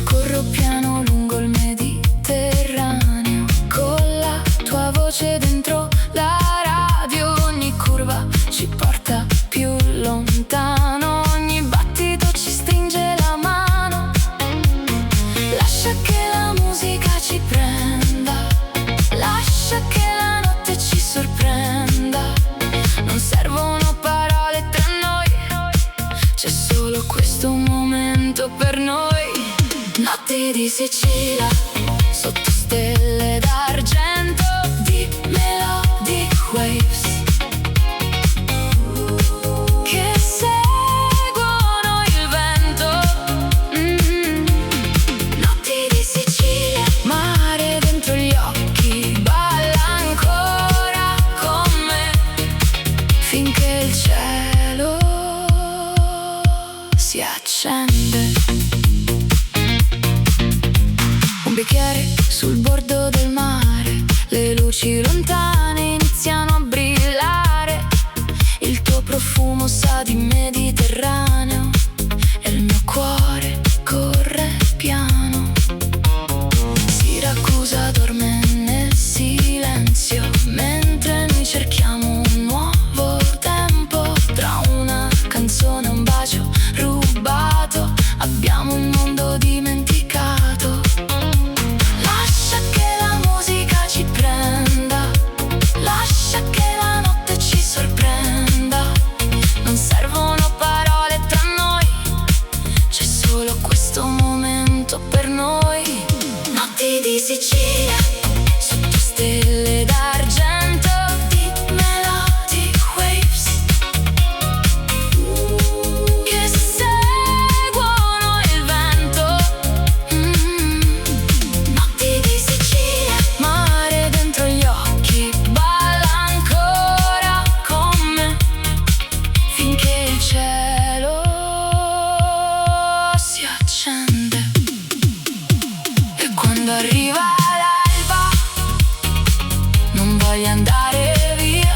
Corro piano lungo il Mediterraneo con la tua voce dentro la radio. Ogni curva ci porta più lontano, ogni battito ci stringe la mano. Lascia che la musica ci prenda, lascia che la notte ci sorprenda. Non servono parole tra noi, c'è solo questo momento per noi. Notti di Sicilia, sotto stelle d'argento, di melodic waves che seguono il vento. Notti di Sicilia, mare dentro gli occhi, balla ancora con me finché il cielo si accende. Un bicchiere sul bordo del mare, le luci lontane iniziano a brillare. Il tuo profumo sa di Mediterraneo e il mio cuore corre piano. Siracusa dorme nel silenzio mentre noi cerchiamo un nuovo tempo. Tra una canzone e un bacio rubato abbiamo il mondo dimenticato. Lascia che la musica ci prenda, lascia che la notte ci sorprenda. Non servono parole tra noi, c'è solo questo momento per noi. Notti di Sicilia, sotto stelle d'argento, di melodic waves che seguono il vento. Notti di Sicilia, mare dentro gli occhi, balla ancora con me finché il cielo si accende. E quando arriva l'alba non voglio andare via,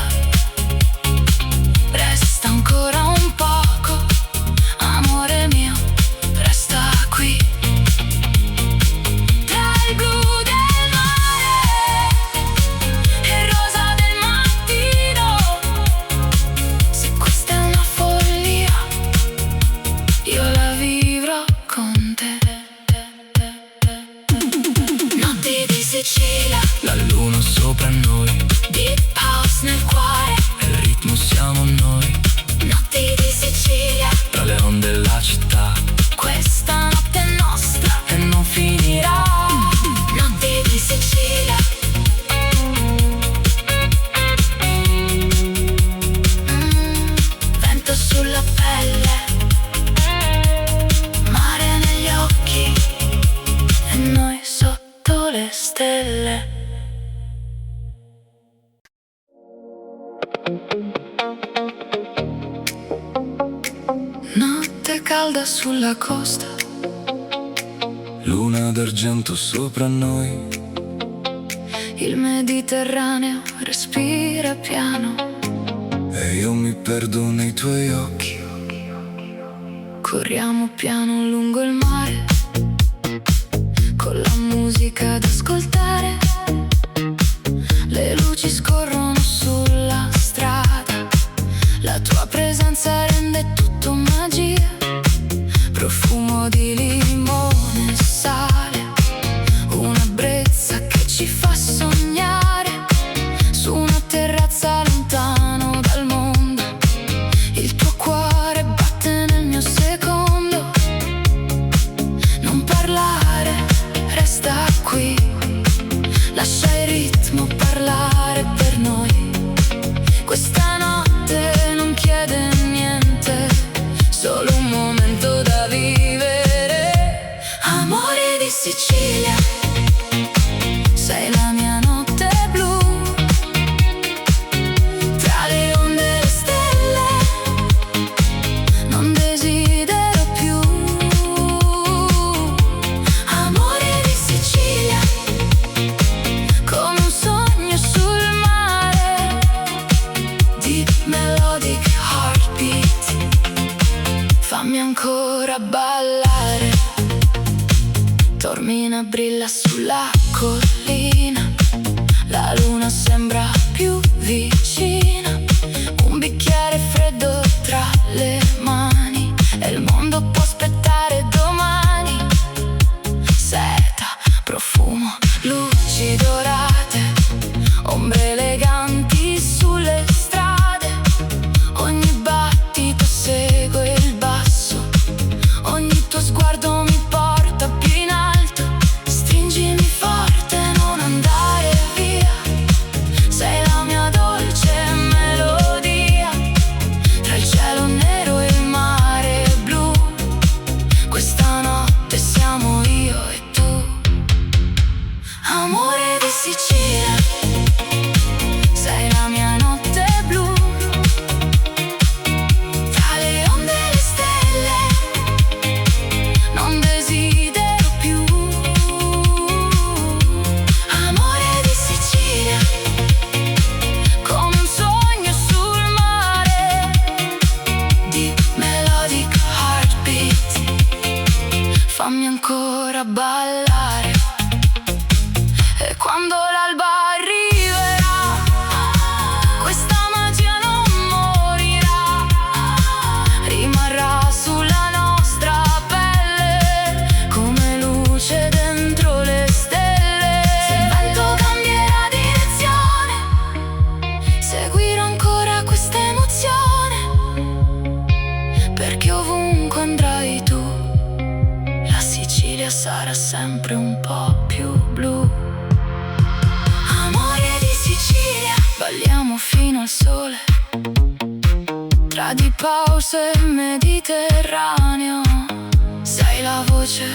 resta ancora un poco, amore mio, resta qui. Tra il blu del mare e il rosa del mattino, se questa è una follia, io la vivrò con te. Notti di Sicilia, La luna sopra noi, deep house nel cuore. il ritmo siamo noi. Notti di Sicilia, Tra le onde e la città, questa notte è nostra e non finirà. Notti di Sicilia. Vento sulla pelle, mare negli occhi e noi sotto le stelle. Notte calda sulla costa, Luna d'argento sopra noi. il Mediterraneo respira piano. E io mi perdo nei tuoi occhi. Corriamo piano lungo il mare con la musica ad ascoltare. Le luci scorrono sulla strada, la tua presenza rende tutto magia. Profumo di limone e sale, una brezza che ci fa sognare. Su una terrazza lontano dal mondo, il tuo cuore batte nel mio melodic heartbeat, fammi ancora ballare. Tormina brilla sulla collina, la luna sembra più vicina, un bicchiere freddo tra le mani e il mondo può aspettare domani. Seta, profumo, luci dorate, ombre eleganti sulle strade, ogni battito segue il basso, ogni tuo sguardo mi porta più in alto. Stringimi forte, non andare via, sei la mia dolce melodia, tra il cielo nero e il mare blu. Questa notte siamo io e tu, amore di Sicilia, sei la mia notte blu, tra le onde e le stelle, non desidero più. Amore di Sicilia, come un sogno sul mare, deep melodic heartbeat, fammi ancora ballare. E quando l'alba arriverà, questa magia non morirà, rimarrà sulla nostra pelle come luce dentro le stelle. Se il vento cambierà direzione, seguirò ancora questa emozione, perché ovunque andrai tu, la Sicilia sarà sempre un po' più blu. Amore di Sicilia, balliamo fino al sole, tra di pause e Mediterraneo, sei la voce